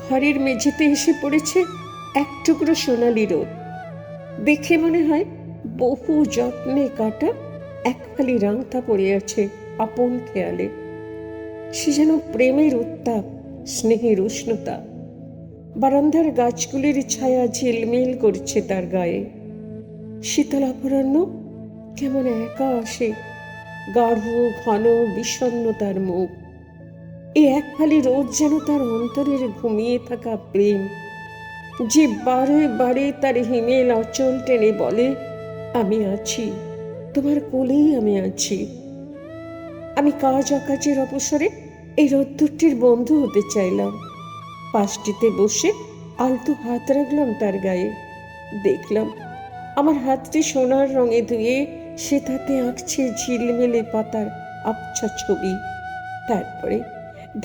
ঘরের মেঝেতে এসে পড়েছে এক টুকরো সোনালি রোদ। দেখে মনে হয় বহু যত্নে কাটা এক ফালি রাংতা পড়ে আছে আপন খেয়ালে। সে যেন প্রেমের উত্তাপ, স্নেহের উষ্ণতা। বারান্দার গাছগুলির ছায়া ঝিলমিল করছে তার গায়ে। শীতল অপরাহ্ন কেমন একা আসে, গাঢ় ঘন বিষণ্ণতার মুখ। এই এক ফালি রোদ যেন তার অন্তরের ঘুমিয়ে থাকা প্রেম, যে বারে বারে তার হিমেল অচল টেনে বলে, আমি আছি, তোমার কোলেই আমি আছি। আমি কাজ অকাজের অবসরে এই রোদ্দুরটির বন্ধু হতে চাইলাম। পাশটিতে বসে আলতো হাত রাখলাম তার গায়ে। দেখলাম আমার হাতটি সোনার রঙে ধুয়ে সে তাতে আঁকছে ঝিলমিলে পাতার আবছা ছবি। তারপরে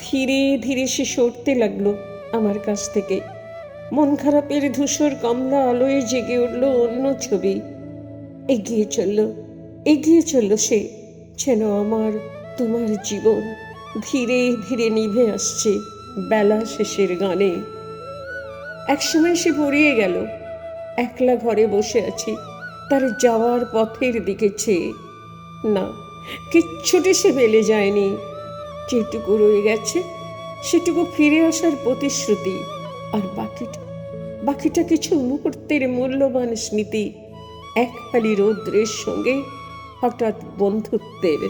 ধীরে ধীরে সে সরতে লাগলো আমার কাছ থেকে। মন খারাপের ধূসর কমলা আলোয় জেগে উঠল অন্য ছবি। এগিয়ে চলল সে, যেন আমার তোমার জীবন ধীরে ধীরে নিভে আসছে বেলা শেষের গানে। একসময় সে ফুরিয়ে গেল। একলা ঘরে বসে আছি তার যাওয়ার পথের দিকে চেয়ে। না, কিচ্ছুটি সে ফেলে যায়নি। যেটুকু রয়ে গেছে সেটুকু ফিরে আসার প্রতিশ্রুতি। আর বাকিটা কিছু মুহূর্তের মূল্যবান স্মৃতি, এক ফালি রৌদ্রের সঙ্গে হঠাৎ বন্ধুত্বের।